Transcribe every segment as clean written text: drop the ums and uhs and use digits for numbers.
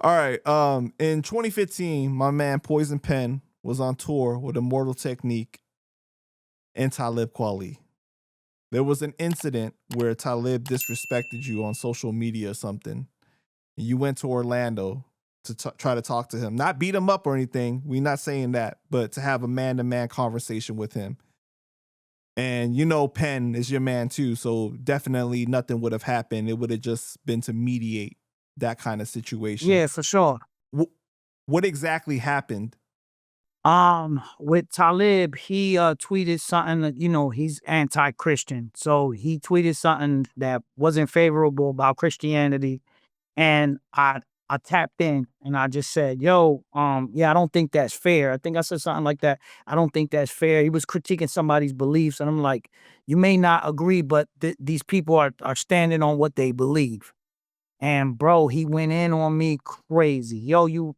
All right. In 2015, my man Poison Pen was on tour with Immortal Technique and Talib Kweli. There was an incident where Talib disrespected you on social media or something. And you went to Orlando to try to talk to him. Not beat him up or anything. We're not saying that, but to have a man-to-man conversation with him. And you know Penn is your man too, so definitely nothing would have happened. It would have just been to mediate that kind of situation. Yeah, for sure. What exactly happened? With Talib, he tweeted something that, he's anti-Christian. So he tweeted something that wasn't favorable about Christianity. And I tapped in and I just said, yo, yeah, I don't think that's fair. I think I said something like that. I don't think that's fair. He was critiquing somebody's beliefs, and I'm like, you may not agree, but these people are standing on what they believe. And bro, he went in on me crazy. Yo, you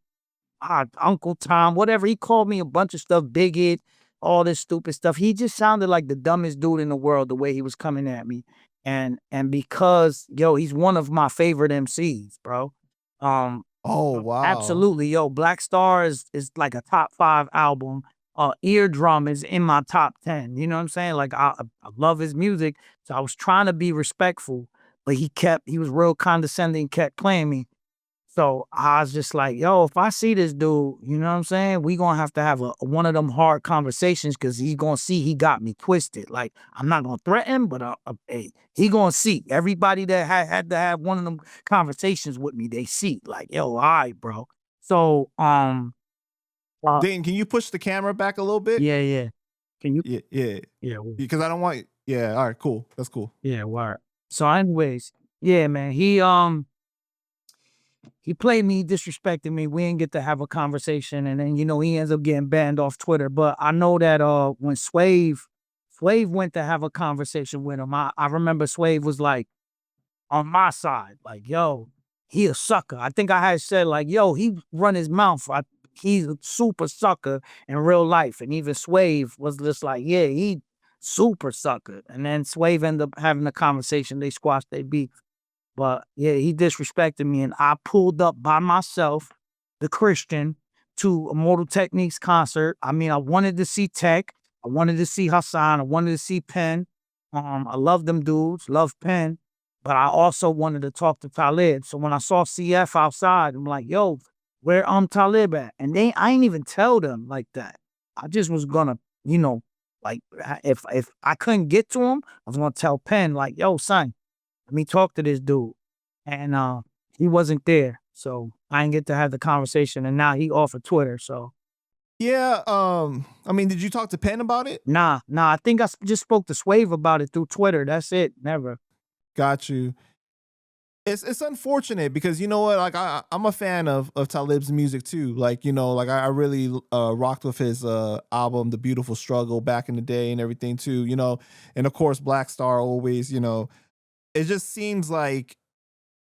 Uncle Tom, whatever. He called me a bunch of stuff, bigot, all this stupid stuff. He just sounded like the dumbest dude in the world the way he was coming at me. And because yo, he's one of my favorite MCs, bro. Um Oh, wow. Absolutely, yo, Black Star is like a top 5 album. Eardrum is in my top 10. You know what I'm saying? Like I love his music. So I was trying to be respectful, but he was real condescending, kept playing me. So I was just like, yo, if I see this dude, you know what I'm saying? We gonna have to have one of them hard conversations because he's gonna see he got me twisted. Like, I'm not gonna threaten, but hey, he gonna see. Everybody that had to have one of them conversations with me, they see. Like, yo, all right, bro. So, uh, Dane, can you push the camera back a little bit? yeah, yeah. Can you? Yeah, yeah. Yeah, Because I don't want. Yeah. All right. Cool. That's cool. yeah, word. So, anyways, yeah, man, he played me, disrespected me. We didn't get to have a conversation, and then he ends up getting banned off Twitter. But I know that when Swave went to have a conversation with him, I remember Swave was like on my side, like, yo, he a sucker. I think I had said like, yo, he run his mouth. He's a super sucker in real life. And even Swave was just like, yeah, he super sucker. And then Swave ended up having a conversation. They squashed their beef. But yeah, he disrespected me, and I pulled up by myself, the Christian, to Immortal Techniques concert. I mean, I wanted to see Tech, I wanted to see Hassan, I wanted to see Penn. I love them dudes, love Penn, but I also wanted to talk to Talib. So when I saw CF outside, I'm like, yo, where Talib at? And I ain't even tell them like that. I just was gonna, like if I couldn't get to him, I was gonna tell Penn, like, yo, son, let me talk to this dude. And he wasn't there. So I didn't get to have the conversation. And now he off of Twitter. So Yeah. I mean, did you talk to Penn about it? nah. I think just spoke to Swave about it through Twitter. That's it. Never. Got you. It's unfortunate because you know what, like I'm a fan of Talib's music too. Like like I really rocked with his album, The Beautiful Struggle, back in the day and everything too. And of course Black Star always. It just seems like,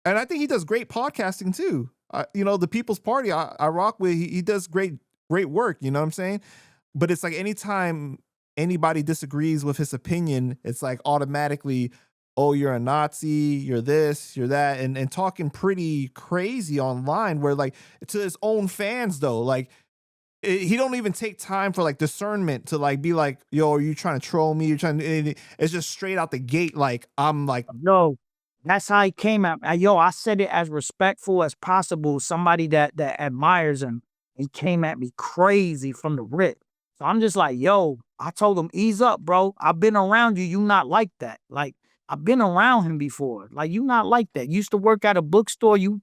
and I think he does great podcasting too. The People's Party I rock with. He does great work. You know what I'm saying? But it's like anytime anybody disagrees with his opinion, it's like automatically, oh, you're a Nazi, you're this, you're that, and talking pretty crazy online. Where like to his own fans though, like he don't even take time for like discernment to like be like, yo, are you trying to troll me? You're trying to. It's just straight out the gate. Like I'm like, No, that's how he came at me. Yo, I said it as respectful as possible. Somebody that admires him. He came at me crazy from the rip. So I'm just like, yo, I told him, ease up, bro. I've been around you. You not like that. Like, I've been around him before. Like, you not like that. You used to work at a bookstore. You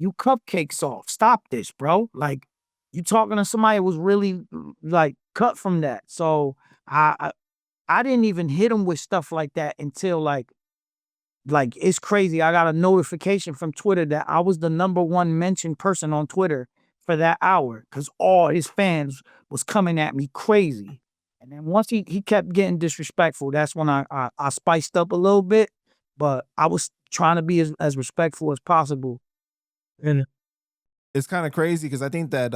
cupcakes off. Stop this, bro. Like, you talking to somebody who was really like cut from that. So I didn't even hit him with stuff like that until like it's crazy. I got a notification from Twitter that I was the #1 mentioned person on Twitter for that hour because all his fans was coming at me crazy. And then once he kept getting disrespectful, that's when I spiced up a little bit. But I was trying to be as respectful as possible. And it's kind of crazy because I think that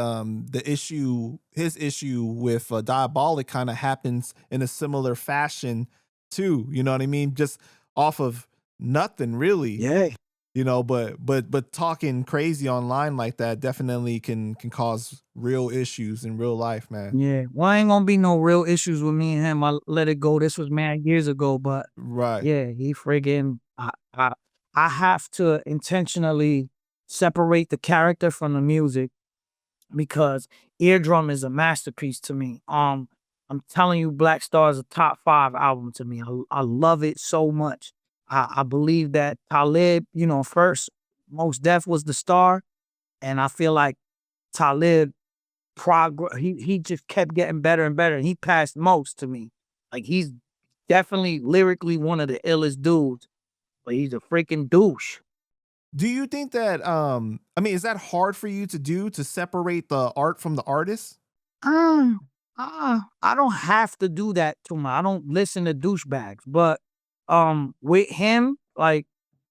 his issue with Diabolic kind of happens in a similar fashion too. You know what I mean? Just off of nothing really. yeah, You know, but talking crazy online like that definitely can cause real issues in real life, man. Yeah. Well, ain't gonna be no real issues with me and him. I let it go. This was mad years ago, but Right. yeah, he friggin' I have to intentionally separate the character from the music because Eardrum is a masterpiece to me. I'm telling you, Black Star is a top 5 album to me. I love it so much. I believe that Talib, first, Most Def was the star, and I feel like Talib he just kept getting better and better. And he passed Most to me. Like he's definitely lyrically one of the illest dudes, but he's a freaking douche. Do you think that I mean, is that hard for you to do, to separate the art from the artist? Um, I don't have to do that too much. I don't listen to douchebags, but with him, like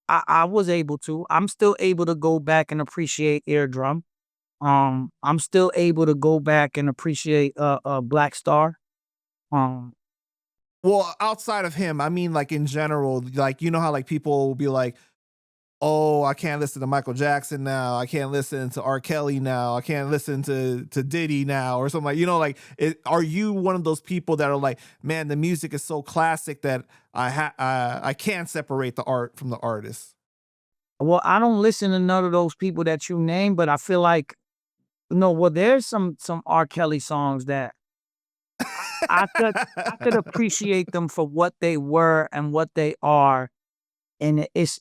I was able to. I'm still able to go back and appreciate Eardrum. I'm still able to go back and appreciate Black Star. Um, Well, outside of him, I mean like in general, like you know how like people will be like, "Oh, I can't listen to Michael Jackson now. I can't listen to R. Kelly now. I can't listen to Diddy now," or something like, are you one of those people that are like, "Man, the music is so classic that I can't separate the art from the artist." well, I don't listen to none of those people that you name, but I feel like no. Well, there's some R. Kelly songs that I could I could appreciate them for what they were and what they are. And it's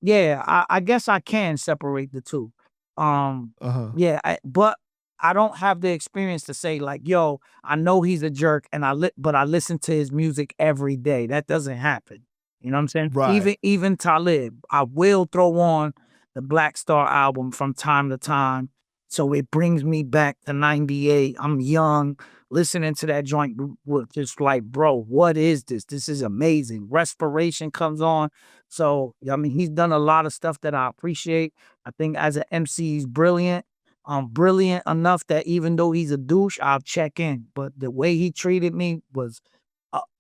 yeah, I guess I can separate the 2. Uh-huh. Yeah, but I don't have the experience to say like, "Yo, I know he's a jerk and but I listen to his music every day." That doesn't happen. You know what I'm saying? Right. Even Talib, I will throw on the Black Star album from time to time, so it brings me back to '98. I'm young, listening to that joint was just like, "Bro, what is this? This is amazing." Respiration comes on. So, I mean, he's done a lot of stuff that I appreciate. I think as an MC, he's brilliant. Brilliant enough that even though he's a douche, I'll check in. But the way he treated me was,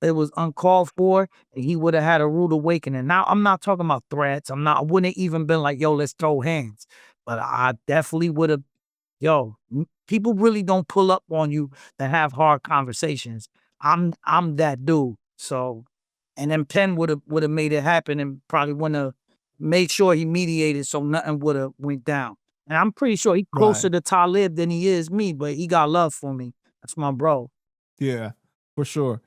it was uncalled for, and he would have had a rude awakening. Now, I'm not talking about threats. I wouldn't even been like, "Yo, let's throw hands." But I definitely would have, people really don't pull up on you to have hard conversations. I'm that dude. So, and then Penn would have made it happen and probably wouldn't have made sure he mediated so nothing would have went down. And I'm pretty sure he Right. closer to Talib than he is me, but he got love for me. That's my bro. Yeah. For sure.